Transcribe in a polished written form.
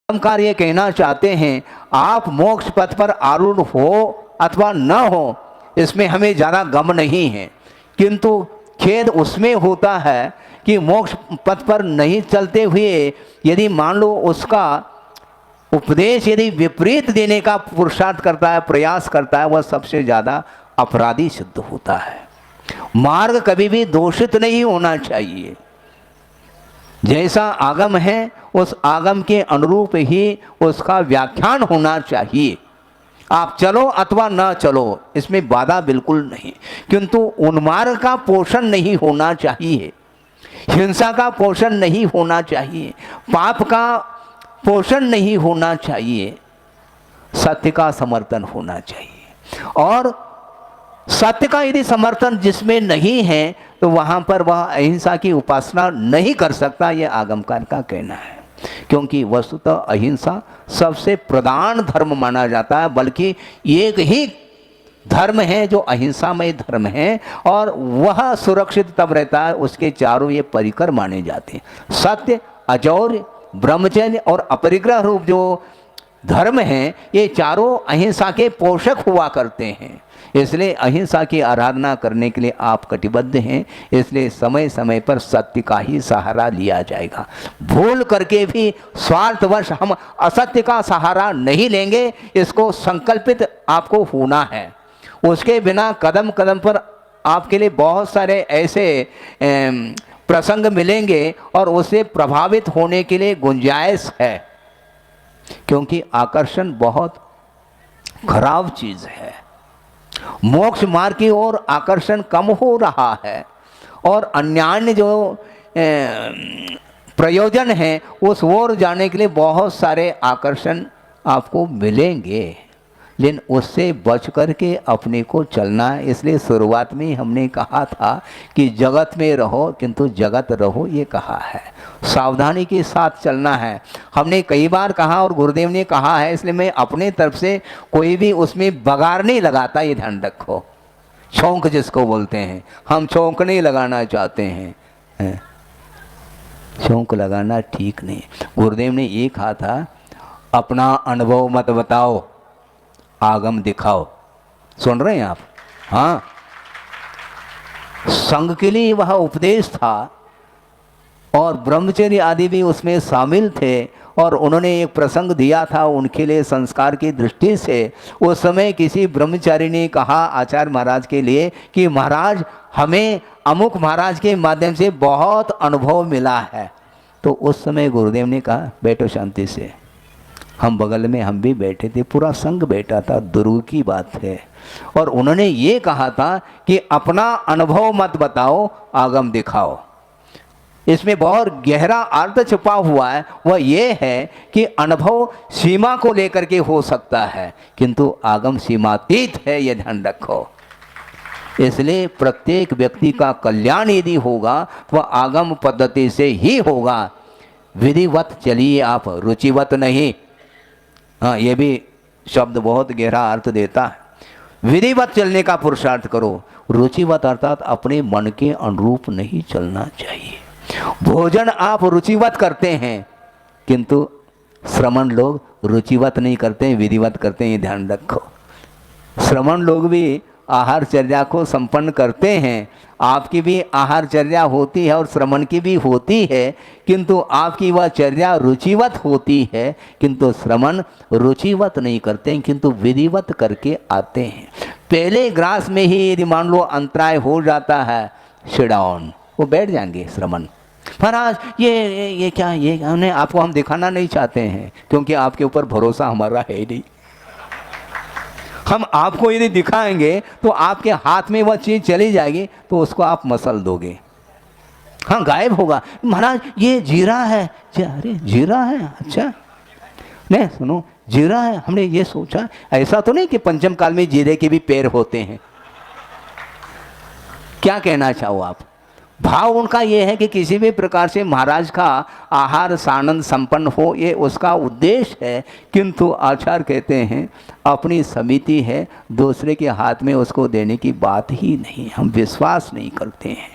आगमकार ये कहना चाहते हैं, आप मोक्ष पथ पर आरूढ़ हो अथवा न हो, इसमें हमें ज़्यादा गम नहीं है, किंतु खेद उसमें होता है कि मोक्ष पथ पर नहीं चलते हुए यदि मान लो उसका उपदेश यदि विपरीत देने का पुरुषार्थ करता है, प्रयास करता है, वह सबसे ज़्यादा अपराधी सिद्ध होता है। मार्ग कभी भी दोषित नहीं होना चाहिए। जैसा आगम है उस आगम के अनुरूप ही उसका व्याख्यान होना चाहिए। आप चलो अथवा न चलो, इसमें बाधा बिल्कुल नहीं, किंतु उन्मार्ग का पोषण नहीं होना चाहिए, हिंसा का पोषण नहीं होना चाहिए, पाप का पोषण नहीं होना चाहिए, सत्य का समर्थन होना चाहिए। और सत्य का यदि समर्थन जिसमें नहीं है तो वहाँ पर वह अहिंसा की उपासना नहीं कर सकता, यह आगमकार का कहना है। क्योंकि वस्तुतः अहिंसा सबसे प्रधान धर्म माना जाता है, बल्कि एक ही धर्म है जो अहिंसामय धर्म है, और वह सुरक्षित तब रहता है उसके चारों ये परिकर माने जाते हैं। सत्य, अचौर्य, ब्रह्मचर्य और अपरिग्रह रूप जो धर्म हैं, ये चारों अहिंसा के पोषक हुआ करते हैं। इसलिए अहिंसा की आराधना करने के लिए आप कटिबद्ध हैं, इसलिए समय समय पर सत्य का ही सहारा लिया जाएगा। भूल करके भी स्वार्थवश हम असत्य का सहारा नहीं लेंगे, इसको संकल्पित आपको होना है। उसके बिना कदम कदम पर आपके लिए बहुत सारे ऐसे प्रसंग मिलेंगे और उससे प्रभावित होने के लिए गुंजाइश है, क्योंकि आकर्षण बहुत खराब चीज़ है। मोक्ष मार्ग की ओर आकर्षण कम हो रहा है और अन्यान्य जो प्रयोजन है उस ओर जाने के लिए बहुत सारे आकर्षण आपको मिलेंगे, लेकिन उससे बच करके अपने को चलना है। इसलिए शुरुआत में हमने कहा था कि जगत में रहो किंतु जगत रहो, ये कहा है। सावधानी के साथ चलना है, हमने कई बार कहा और गुरुदेव ने कहा है, इसलिए मैं अपने तरफ से कोई भी उसमें बगार नहीं लगाता, ये ध्यान रखो। छौंक जिसको बोलते हैं, हम छौंक नहीं लगाना चाहते हैं, छौंक लगाना ठीक नहीं। गुरुदेव ने ये कहा था, अपना अनुभव मत बताओ, आगम दिखाओ। सुन रहे हैं आप? हाँ, संघ के लिए वह उपदेश था और ब्रह्मचर्य आदि भी उसमें शामिल थे, और उन्होंने एक प्रसंग दिया था उनके लिए संस्कार की दृष्टि से। उस समय किसी ब्रह्मचारी ने कहा आचार्य महाराज के लिए कि महाराज हमें अमुक महाराज के माध्यम से बहुत अनुभव मिला है। तो उस समय गुरुदेव ने कहा बैठो शांति से। हम बगल में हम भी बैठे थे, पूरा संघ बैठा था, दुर्ग की बात है। और उन्होंने ये कहा था कि अपना अनुभव मत बताओ, आगम दिखाओ। इसमें बहुत गहरा अर्थ छुपा हुआ है। वह ये है कि अनुभव सीमा को लेकर के हो सकता है, किंतु आगम सीमातीत है, यह ध्यान रखो। इसलिए प्रत्येक व्यक्ति का कल्याण यदि होगा वह आगम पद्धति से ही होगा। विधिवत चलिए आप, रुचिवत नहीं। हाँ, ये भी शब्द बहुत गहरा अर्थ देता है। विधिवत चलने का पुरुषार्थ करो, रुचिवत अर्थात अपने मन के अनुरूप नहीं चलना चाहिए। भोजन आप रुचिवत करते हैं, किंतु श्रमण लोग रुचिवत नहीं करते हैं, विधिवत करते हैं, ये ध्यान रखो। श्रमण लोग भी आहारचर्या को संपन्न करते हैं, आपकी भी आहारचर्या होती है और श्रमण की भी होती है, किंतु आपकी वह चर्या रुचिवत होती है, किंतु श्रमण रुचिवत नहीं करते हैं, किंतु विधिवत करके आते हैं। पहले ग्रास में ही यदि मान लो अंतराय हो जाता है, शिडाउन, वो बैठ जाएंगे श्रमण। महाराज ये क्या, ये उन्हें आपको हम दिखाना नहीं चाहते हैं, क्योंकि आपके ऊपर भरोसा हमारा है नहीं। हम आपको यदि दिखाएंगे तो आपके हाथ में वह चीज़ चली जाएगी, तो उसको आप मसल दोगे, हाँ गायब होगा। महाराज ये जीरा है, अरे जीरा है, अच्छा नहीं सुनो जीरा है, हमने ये सोचा। ऐसा तो नहीं कि पंचम काल में जीरे के भी पैर होते हैं। क्या कहना चाहो आप? भाव उनका ये है कि किसी भी प्रकार से महाराज का आहार सानंद संपन्न हो, ये उसका उद्देश्य है। किंतु आचार्य कहते हैं अपनी समिति है, दूसरे के हाथ में उसको देने की बात ही नहीं, हम विश्वास नहीं करते हैं।